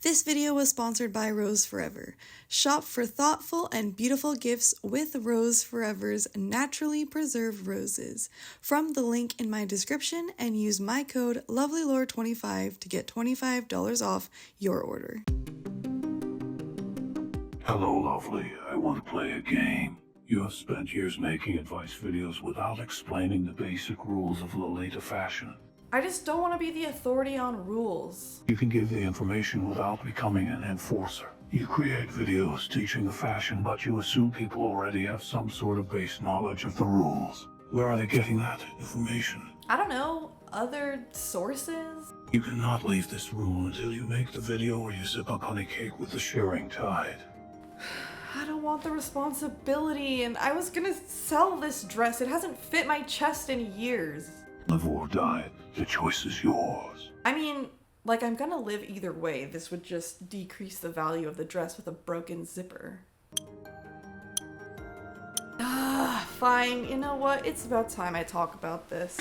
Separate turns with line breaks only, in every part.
This video was sponsored by Rose Forever. Shop for thoughtful and beautiful gifts with Rose Forever's naturally preserved roses from the link in my description and use my code lovelylor25 to get $25 off your order.
Hello, lovely. I want to play a game. You have spent years making advice videos without explaining the basic rules of Lolita fashion.
I just don't want to be the authority on rules.
You can give the information without becoming an enforcer. You create videos teaching the fashion, but you assume people already have some sort of base knowledge of the rules. Where are they getting that information?
I don't know, other sources?
You cannot leave this room until you make the video or you sip up honey cake with the sharing tide.
I don't want the responsibility, and I was gonna sell this dress. It hasn't fit my chest in years.
Live or die, the choice is yours.
I mean, like, I'm gonna live either way. This would just decrease the value of the dress with a broken zipper. Fine. You know what? It's about time I talk about this.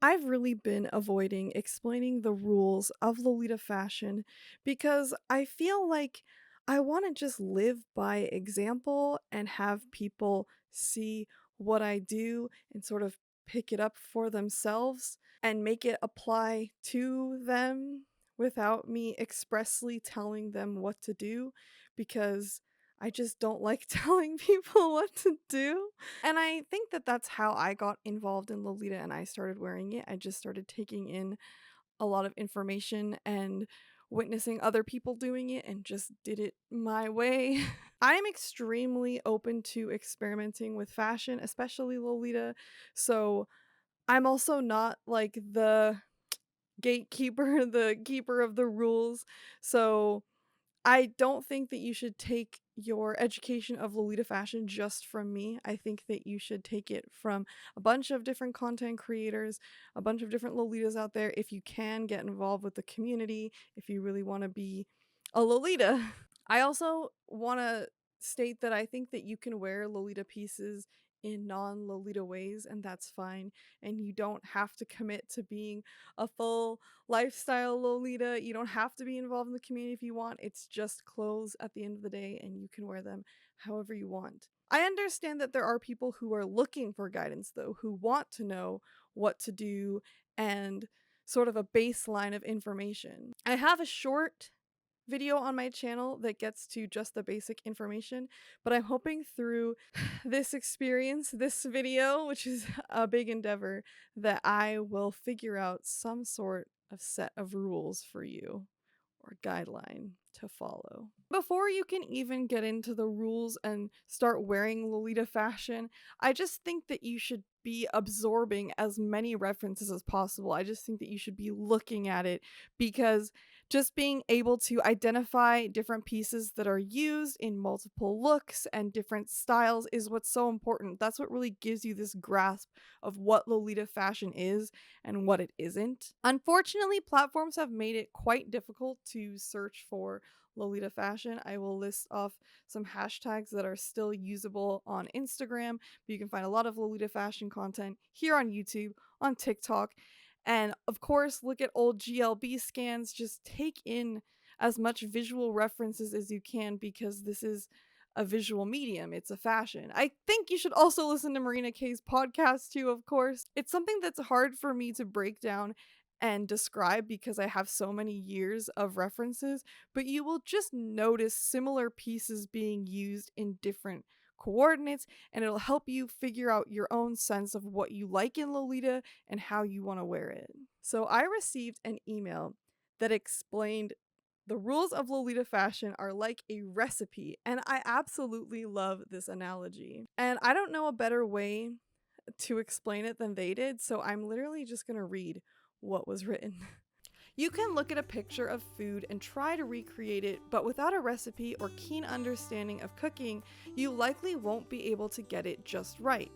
I've really been avoiding explaining the rules of Lolita fashion because I feel like I want to just live by example and have people see what I do and sort of pick it up for themselves and make it apply to them without me expressly telling them what to do, because I just don't like telling people what to do. And I think that that's how I got involved in Lolita and I started wearing it. I just started taking in a lot of information and witnessing other people doing it and just did it my way. I'm extremely open to experimenting with fashion, especially Lolita, so I'm also not like the gatekeeper, the keeper of the rules, so I don't think that you should take your education of Lolita fashion just from me. I think that you should take it from a bunch of different content creators, a bunch of different Lolitas out there. If you can, get involved with the community, if you really want to be a Lolita. I also want to state that I think that you can wear Lolita pieces in non-Lolita ways, and that's fine, and you don't have to commit to being a full lifestyle Lolita. You don't have to be involved in the community if you want. It's just clothes at the end of the day, and you can wear them however you want. I understand that there are people who are looking for guidance, though, who want to know what to do and sort of a baseline of information. I have a short video on my channel that gets to just the basic information, but I'm hoping through this experience, this video, which is a big endeavor, that I will figure out some sort of set of rules for you or guideline to follow. Before you can even get into the rules and start wearing Lolita fashion, I just think that you should be absorbing as many references as possible. I just think that you should be looking at it, because just being able to identify different pieces that are used in multiple looks and different styles is what's so important. That's what really gives you this grasp of what Lolita fashion is and what it isn't. Unfortunately, platforms have made it quite difficult to search for Lolita fashion. I will list off some hashtags that are still usable on Instagram, but you can find a lot of Lolita fashion content here on YouTube, on TikTok, and of course look at old GLB scans. Just take in as much visual references as you can, because this is a visual medium. It's a fashion. I think you should also listen to Marina Kay's podcast too, of course. It's something that's hard for me to break down and describe because I have so many years of references, but you will just notice similar pieces being used in different coordinates, and it'll help you figure out your own sense of what you like in Lolita and how you want to wear it. So I received an email that explained the rules of Lolita fashion are like a recipe, and I absolutely love this analogy. And I don't know a better way to explain it than they did, so I'm literally just gonna read what was written. You can look at a picture of food and try to recreate it, but without a recipe or keen understanding of cooking, you likely won't be able to get it just right.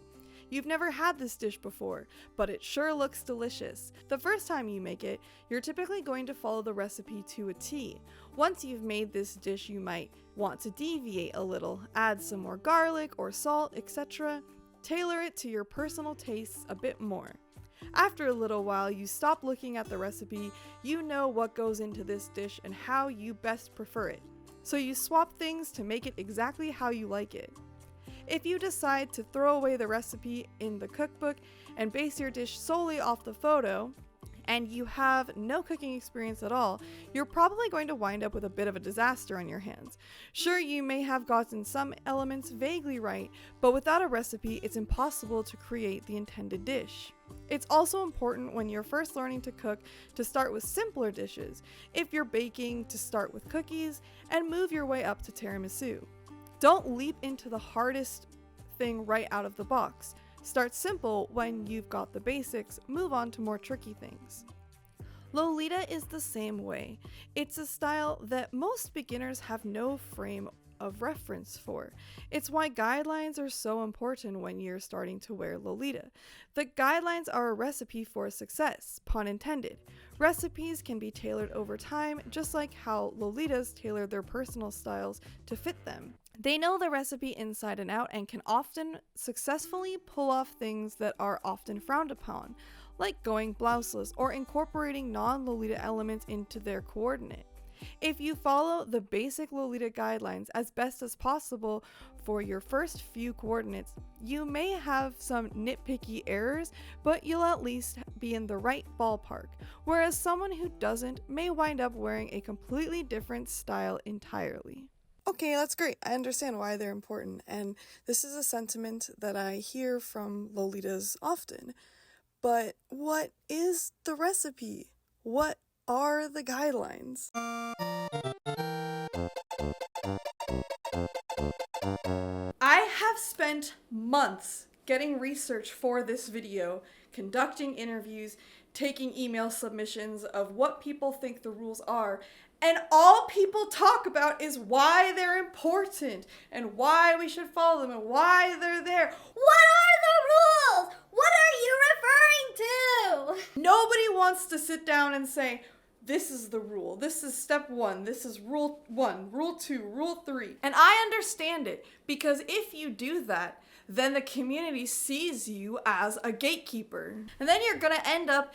You've never had this dish before, but it sure looks delicious. The first time you make it, you're typically going to follow the recipe to a T. Once you've made this dish, you might want to deviate a little, add some more garlic or salt, etc. Tailor it to your personal tastes a bit more. After a little while, you stop looking at the recipe, you know what goes into this dish and how you best prefer it. So you swap things to make it exactly how you like it. If you decide to throw away the recipe in the cookbook and base your dish solely off the photo, and you have no cooking experience at all, you're probably going to wind up with a bit of a disaster on your hands. Sure, you may have gotten some elements vaguely right, but without a recipe, it's impossible to create the intended dish. It's also important when you're first learning to cook to start with simpler dishes. If you're baking, to start with cookies and move your way up to tiramisu. Don't leap into the hardest thing right out of the box. Start simple when you've got the basics, move on to more tricky things. Lolita is the same way. It's a style that most beginners have no frame of reference for. It's why guidelines are so important when you're starting to wear Lolita. The guidelines are a recipe for success, pun intended. Recipes can be tailored over time, just like how Lolitas tailor their personal styles to fit them. They know the recipe inside and out and can often successfully pull off things that are often frowned upon, like going blouseless or incorporating non-Lolita elements into their coordinate. If you follow the basic Lolita guidelines as best as possible for your first few coordinates, you may have some nitpicky errors, but you'll at least be in the right ballpark, whereas someone who doesn't may wind up wearing a completely different style entirely.
Okay, that's great. I understand why they're important, and this is a sentiment that I hear from Lolitas often. But what is the recipe? What are the guidelines? I have spent months getting research for this video, conducting interviews, taking email submissions of what people think the rules are, and all people talk about is why they're important and why we should follow them and why they're there.
What are the rules? What are you referring to?
Nobody wants to sit down and say, this is the rule, this is step 1, this is rule 1, rule 2, rule 3. And I understand it, because if you do that, then the community sees you as a gatekeeper. And then you're gonna end up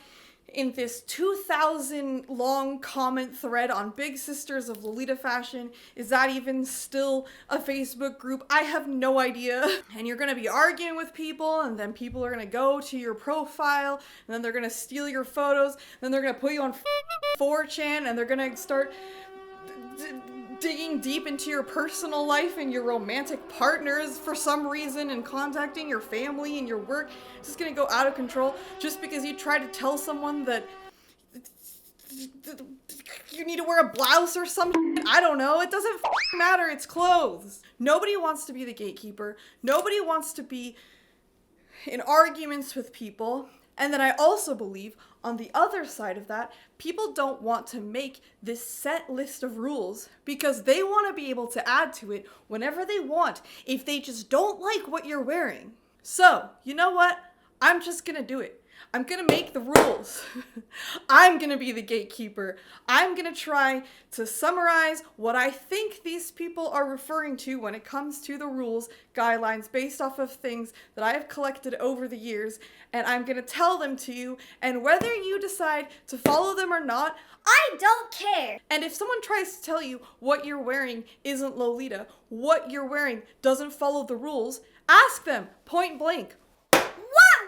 in this 2,000 long comment thread on Big Sisters of Lolita Fashion. Is that even still a Facebook group? I have no idea. And you're gonna be arguing with people, and then people are gonna go to your profile, and then they're gonna steal your photos, and then they're gonna put you on 4chan, and they're gonna start digging deep into your personal life and your romantic partners for some reason, and contacting your family and your work. It's just gonna go out of control just because you try to tell someone that you need to wear a blouse or something. I don't know. It doesn't matter. It's clothes. Nobody wants to be the gatekeeper. Nobody wants to be in arguments with people. And then I also believe, on the other side of that, people don't want to make this set list of rules because they want to be able to add to it whenever they want if they just don't like what you're wearing. So, you know what? I'm just gonna do it. I'm gonna make the rules. I'm gonna be the gatekeeper. I'm gonna try to summarize what I think these people are referring to when it comes to the rules, guidelines, based off of things that I have collected over the years, and I'm gonna tell them to you, and whether you decide to follow them or not,
I don't care.
and if someone tries to tell you what you're wearing isn't Lolita, what you're wearing doesn't follow the rules, ask them point blank.
What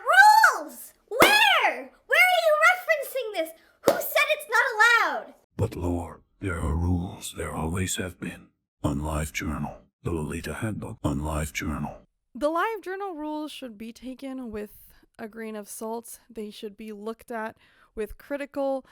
rules? Where? Where are you referencing this? Who said it's not allowed?
But Lord, there are rules. There always have been. On Livejournal, the Lolita Handbook on Livejournal.
The Livejournal rules should be taken with a grain of salt. They should be looked at with critical,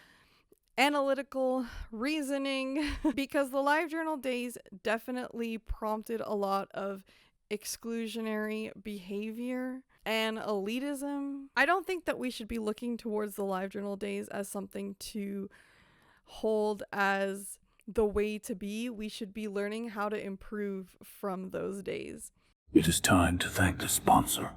analytical reasoning because the Livejournal days definitely prompted a lot of exclusionary behavior and elitism. I don't think that we should be looking towards the Livejournal days as something to hold as the way to be. We should be learning how to improve from those days.
It is time to thank the sponsor.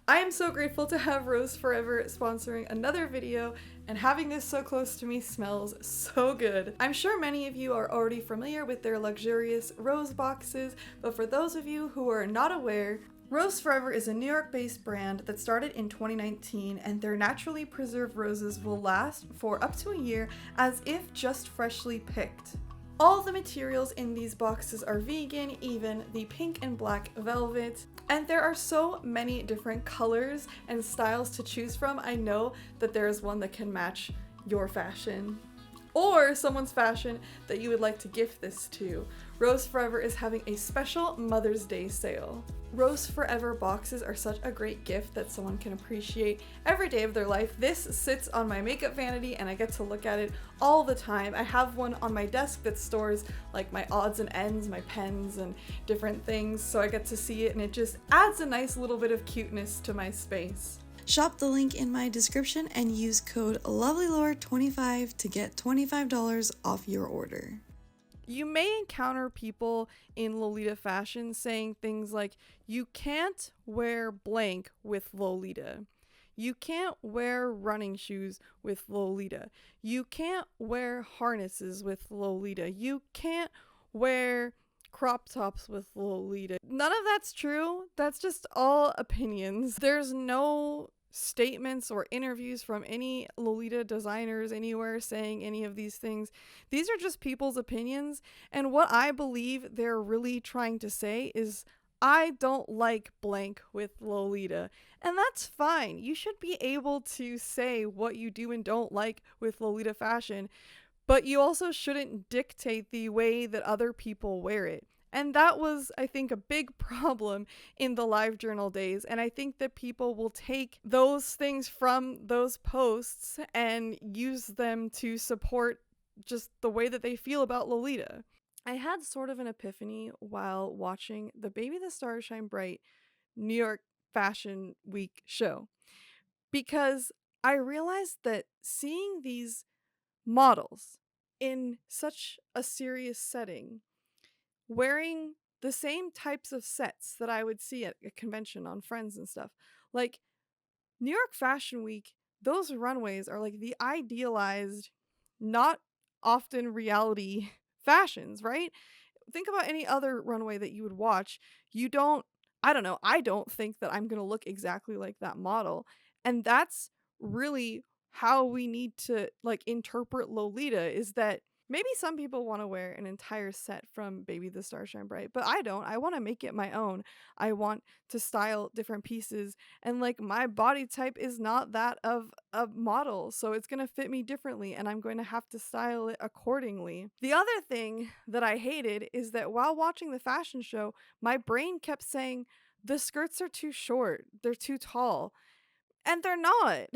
I am so grateful to have Rose Forever sponsoring another video, and having this so close to me smells so good. I'm sure many of you are already familiar with their luxurious rose boxes, but for those of you who are not aware, Rose Forever is a New York-based brand that started in 2019, and their naturally preserved roses will last for up to a year as if just freshly picked. All the materials in these boxes are vegan, even the pink and black velvet, and there are so many different colors and styles to choose from. I know that there is one that can match your fashion or someone's fashion that you would like to gift this to. Rose Forever is having a special Mother's Day sale. Rose Forever boxes are such a great gift that someone can appreciate every day of their life. This sits on my makeup vanity and I get to look at it all the time. I have one on my desk that stores like my odds and ends, my pens and different things, so I get to see it and it just adds a nice little bit of cuteness to my space. Shop the link in my description and use code lovelylor25 to get $25 off your order.
You may encounter people in Lolita fashion saying things like, you can't wear blank with Lolita. You can't wear running shoes with Lolita. You can't wear harnesses with Lolita. You can't wear crop tops with Lolita. None of that's true. That's just all opinions. There's no statements or interviews from any Lolita designers anywhere saying any of these things. These are just people's opinions, and what I believe they're really trying to say is, I don't like blank with Lolita, and that's fine. You should be able to say what you do and don't like with Lolita fashion, but you also shouldn't dictate the way that other people wear it. And that was, I think, a big problem in the Livejournal days. And I think that people will take those things from those posts and use them to support just the way that they feel about Lolita. I had sort of an epiphany while watching the Baby the Stars Shine Bright New York Fashion Week show, because I realized that seeing these models in such a serious setting wearing the same types of sets that I would see at a convention on Friends and stuff. Like, New York Fashion Week, those runways are like the idealized, not often reality fashions, right? Think about any other runway that you would watch. I don't think that I'm going to look exactly like that model. And that's really how we need to like interpret Lolita, is that maybe some people want to wear an entire set from Baby the Stars Shine Bright, but I don't. I want to make it my own. I want to style different pieces, and like my body type is not that of a model, so it's going to fit me differently and I'm going to have to style it accordingly. The other thing that I hated is that while watching the fashion show, my brain kept saying, the skirts are too short, they're too tall. And they're not.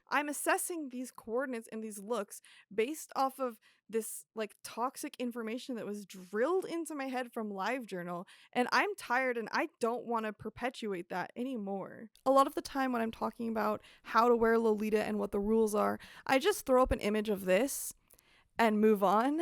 I'm assessing these coordinates and these looks based off of this like toxic information that was drilled into my head from Livejournal, and I'm tired and I don't want to perpetuate that anymore. A lot of the time when I'm talking about how to wear Lolita and what the rules are, I just throw up an image of this and move on.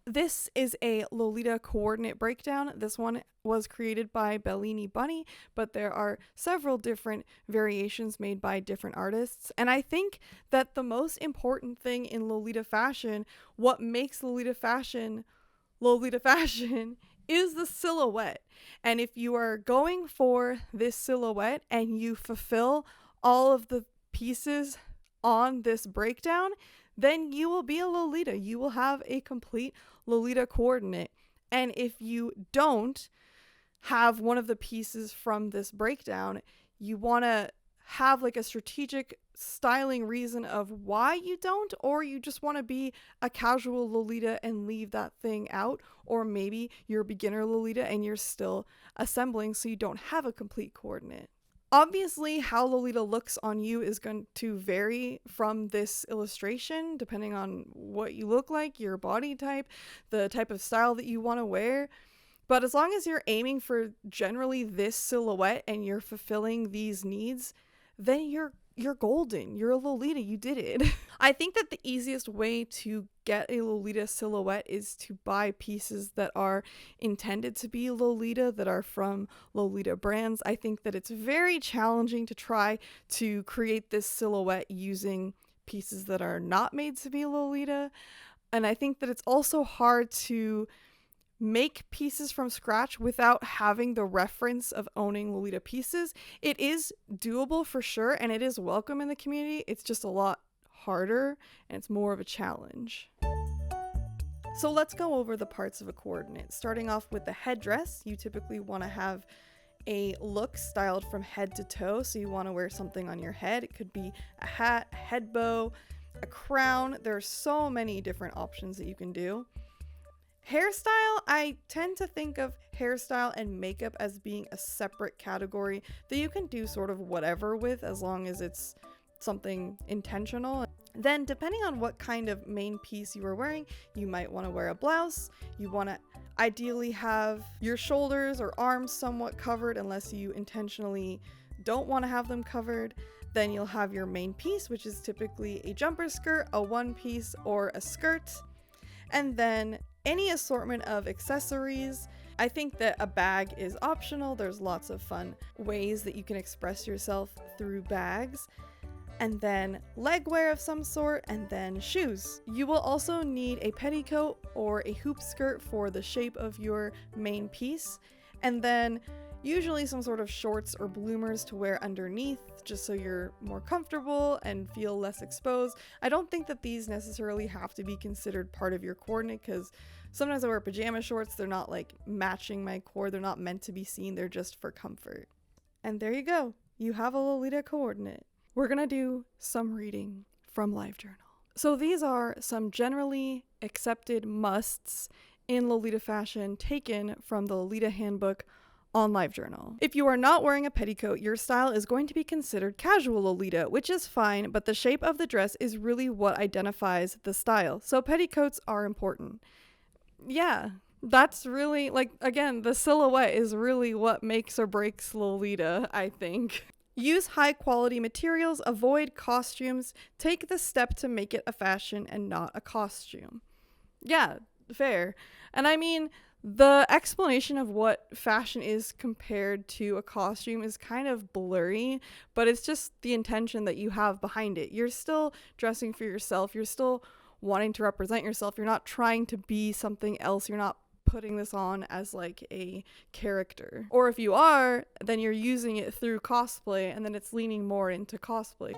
This is a Lolita coordinate breakdown. This one was created by Bellini Bunny, but there are several different variations made by different artists. And I think that the most important thing in Lolita fashion, what makes Lolita fashion, is the silhouette. And if you are going for this silhouette and you fulfill all of the pieces on this breakdown, then you will be a Lolita. You will have a complete Lolita coordinate. And if you don't have one of the pieces from this breakdown, you want to have like a strategic styling reason of why you don't, or you just want to be a casual Lolita and leave that thing out, or maybe you're a beginner Lolita and you're still assembling, so you don't have a complete coordinate. Obviously, how Lolita looks on you is going to vary from this illustration, depending on what you look like, your body type, the type of style that you want to wear. But as long as you're aiming for generally this silhouette and you're fulfilling these needs, then you're golden. You're a Lolita. You did it. I think that the easiest way to get a Lolita silhouette is to buy pieces that are intended to be Lolita, that are from Lolita brands. I think that it's very challenging to try to create this silhouette using pieces that are not made to be Lolita. And I think that it's also hard to make pieces from scratch without having the reference of owning Lolita pieces. It is doable for sure, and it is welcome in the community. It's just a lot harder, and it's more of a challenge. So let's go over the parts of a coordinate. Starting off with the headdress, you typically want to have a look styled from head to toe. So you want to wear something on your head. It could be a hat, a head bow, a crown. There are so many different options that you can do. Hairstyle, I tend to think of hairstyle and makeup as being a separate category that you can do sort of whatever with, as long as it's something intentional. Then depending on what kind of main piece you are wearing, you might want to wear a blouse. You want to ideally have your shoulders or arms somewhat covered, unless you intentionally don't want to have them covered. Then you'll have your main piece, which is typically a jumper skirt, a one piece, or a skirt. And then any assortment of accessories. I think that a bag is optional. There's lots of fun ways that you can express yourself through bags. And then leg wear of some sort, and then shoes. You will also need a petticoat or a hoop skirt for the shape of your main piece, and then usually some sort of shorts or bloomers to wear underneath, just so you're more comfortable and feel less exposed. I don't think that these necessarily have to be considered part of your coordinate, because sometimes I wear pajama shorts. They're not like matching my core. They're not meant to be seen. They're just for comfort. And there you go. You have a Lolita coordinate. We're going to do some reading from Livejournal. So these are some generally accepted musts in Lolita fashion taken from the Lolita handbook on Livejournal. If you are not wearing a petticoat, your style is going to be considered casual Lolita, which is fine, but the shape of the dress is really what identifies the style. So petticoats are important. Yeah, that's really, like, again, the silhouette is really what makes or breaks Lolita, I think. Use high quality materials, avoid costumes, take the step to make it a fashion and not a costume. Yeah, fair. And I mean, the explanation of what fashion is compared to a costume is kind of blurry, but it's just the intention that you have behind it. You're still dressing for yourself. You're still wanting to represent yourself. You're not trying to be something else. You're not putting this on as like a character. Or if you are, then you're using it through cosplay, and then it's leaning more into cosplay.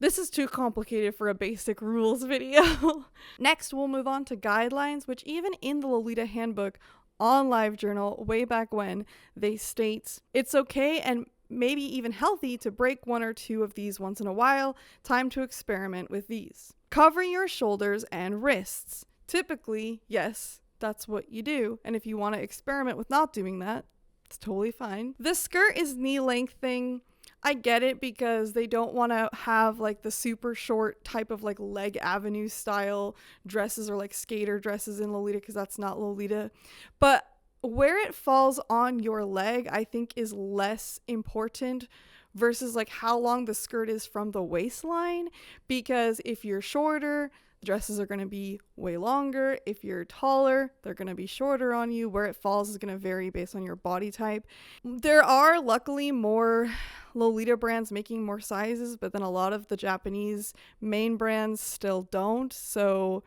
This is too complicated for a basic rules video. Next, we'll move on to guidelines, which even in the Lolita handbook on Livejournal way back when, they state it's okay and maybe even healthy to break one or two of these once in a while. Time to experiment with these. Cover your shoulders and wrists. Typically, yes, that's what you do. And if you want to experiment with not doing that, it's totally fine. The skirt is knee length thing. I get it, because they don't want to have like the super short type of like leg avenue style dresses or like skater dresses in Lolita, because that's not Lolita. But where it falls on your leg, I think, is less important versus like how long the skirt is from the waistline, because if you're shorter, the dresses are going to be way longer. If you're taller, they're going to be shorter on you. Where it falls is going to vary based on your body type. There are luckily more Lolita brands making more sizes, but then a lot of the Japanese main brands still don't. So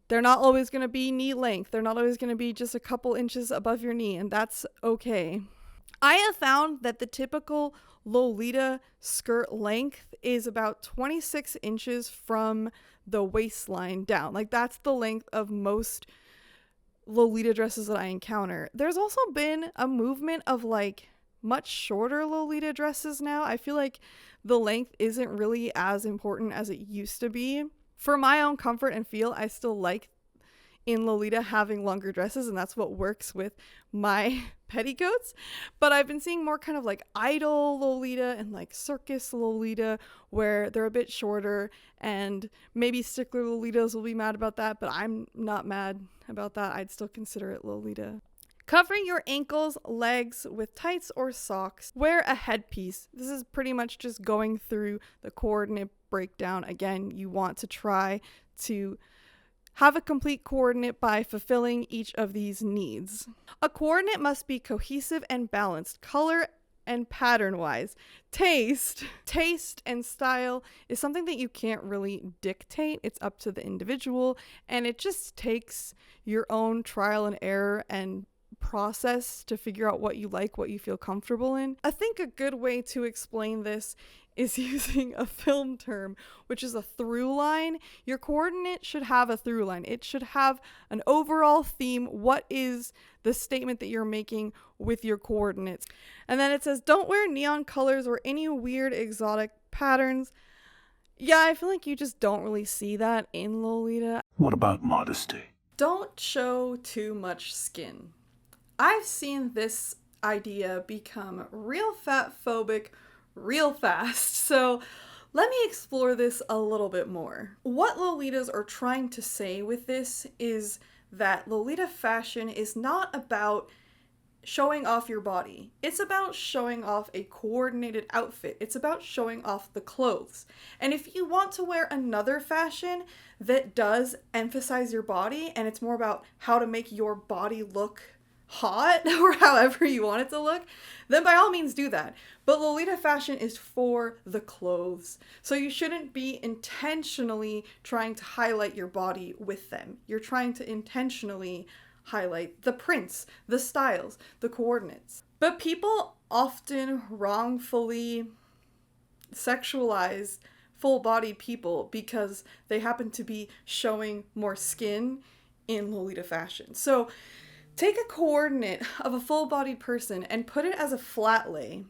they're not always going to be knee length. They're not always going to be just a couple inches above your knee, and that's okay. I have found that the typical Lolita skirt length is about 26 inches from the waistline down. Like, that's the length of most Lolita dresses that I encounter. There's also been a movement of like much shorter Lolita dresses now. I feel like the length isn't really as important as it used to be. For my own comfort and feel, I still like in Lolita having longer dresses, and that's what works with my petticoats. But I've been seeing more kind of like idol Lolita and like circus Lolita, where they're a bit shorter, and maybe stickler Lolitas will be mad about that, but I'm not mad about that. I'd still consider it Lolita. Covering your ankles, legs with tights or socks. Wear a headpiece. This is pretty much just going through the coordinate breakdown. Again, you want to try to have a complete coordinate by fulfilling each of these needs. A coordinate must be cohesive and balanced. Color and pattern-wise. Taste and style is something that you can't really dictate. It's up to the individual, and it just takes your own trial and error and process to figure out what you like, what you feel comfortable in. I think a good way to explain this is using a film term, which is a through line. Your coordinate should have a through line. It should have an overall theme. What is the statement that you're making with your coordinates? And then it says, don't wear neon colors or any weird exotic patterns. Yeah, I feel like you just don't really see that in Lolita.
What about modesty?
Don't show too much skin. I've seen this idea become real fatphobic real fast, so let me explore this a little bit more. What Lolitas are trying to say with this is that Lolita fashion is not about showing off your body. It's about showing off a coordinated outfit. It's about showing off the clothes. And if you want to wear another fashion that does emphasize your body and it's more about how to make your body look hot or however you want it to look, then by all means do that. But Lolita fashion is for the clothes. So you shouldn't be intentionally trying to highlight your body with them. You're trying to intentionally highlight the prints, the styles, the coordinates. But people often wrongfully sexualize full-bodied people because they happen to be showing more skin in Lolita fashion. So take a coordinate of a full-bodied person and put it as a flat lay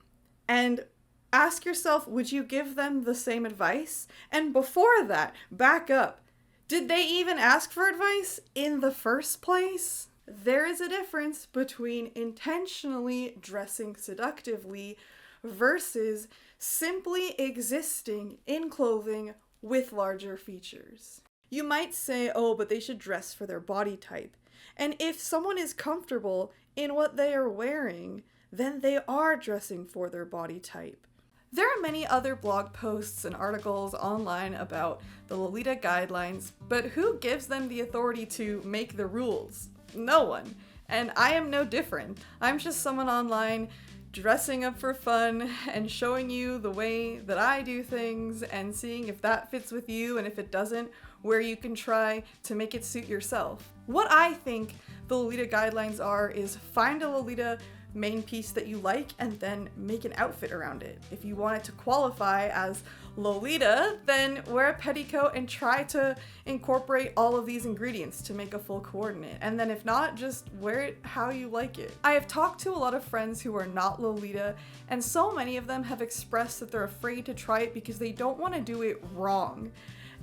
and ask yourself, would you give them the same advice? And before that, back up. Did they even ask for advice in the first place? There is a difference between intentionally dressing seductively versus simply existing in clothing with larger features. You might say, oh, but they should dress for their body type. And if someone is comfortable in what they are wearing, then they are dressing for their body type. There are many other blog posts and articles online about the Lolita Guidelines, but who gives them the authority to make the rules? No one. And I am no different. I'm just someone online dressing up for fun and showing you the way that I do things and seeing if that fits with you, and if it doesn't, where you can try to make it suit yourself. What I think the Lolita Guidelines are is find a Lolita main piece that you like and then make an outfit around it. If you want it to qualify as Lolita, then wear a petticoat and try to incorporate all of these ingredients to make a full coordinate. And then if not, just wear it how you like it. I have talked to a lot of friends who are not Lolita, and so many of them have expressed that they're afraid to try it because they don't want to do it wrong.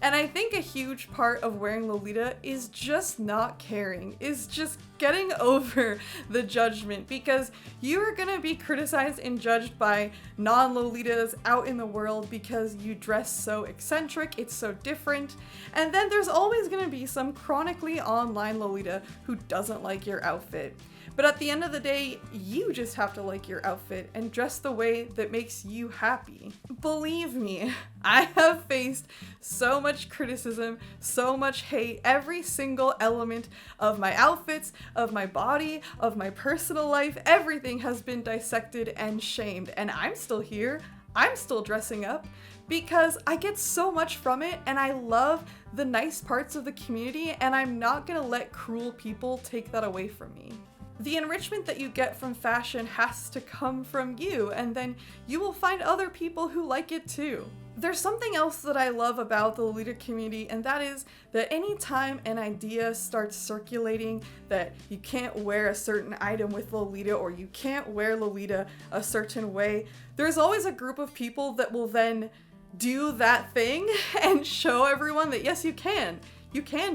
And I think a huge part of wearing Lolita is just not caring, is just getting over the judgment, because you are gonna be criticized and judged by non-Lolitas out in the world because you dress so eccentric, it's so different, and then there's always gonna be some chronically online Lolita who doesn't like your outfit. But at the end of the day, you just have to like your outfit and dress the way that makes you happy. Believe me, I have faced so much criticism, so much hate. Every single element of my outfits, of my body, of my personal life, everything has been dissected and shamed. And I'm still here. I'm still dressing up because I get so much from it, and I love the nice parts of the community, and I'm not gonna let cruel people take that away from me. The enrichment that you get from fashion has to come from you, and then you will find other people who like it too. There's something else that I love about the Lolita community, and that is that anytime an idea starts circulating that you can't wear a certain item with Lolita, or you can't wear Lolita a certain way, there's always a group of people that will then do that thing and show everyone that yes, you can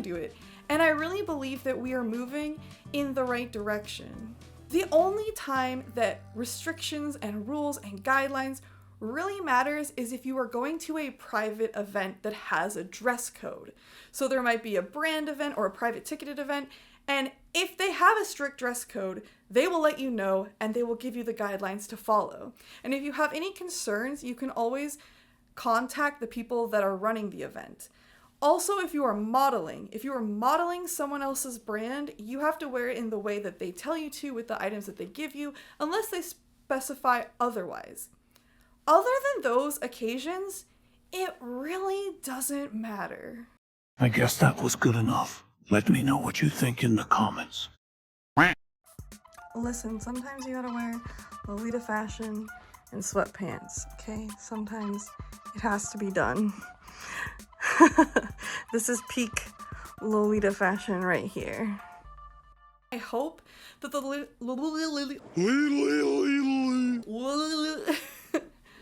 do it. And I really believe that we are moving in the right direction. The only time that restrictions and rules and guidelines really matters is if you are going to a private event that has a dress code. So there might be a brand event or a private ticketed event, and if they have a strict dress code, they will let you know and they will give you the guidelines to follow. And if you have any concerns, you can always contact the people that are running the event. Also, if you are modeling someone else's brand, you have to wear it in the way that they tell you to with the items that they give you, unless they specify otherwise. Other than those occasions, it really doesn't matter.
I guess that was good enough. Let me know what you think in the comments.
Listen, sometimes you gotta wear Lolita fashion and sweatpants, okay? Sometimes it has to be done. This is peak Lolita fashion right here.
I hope that the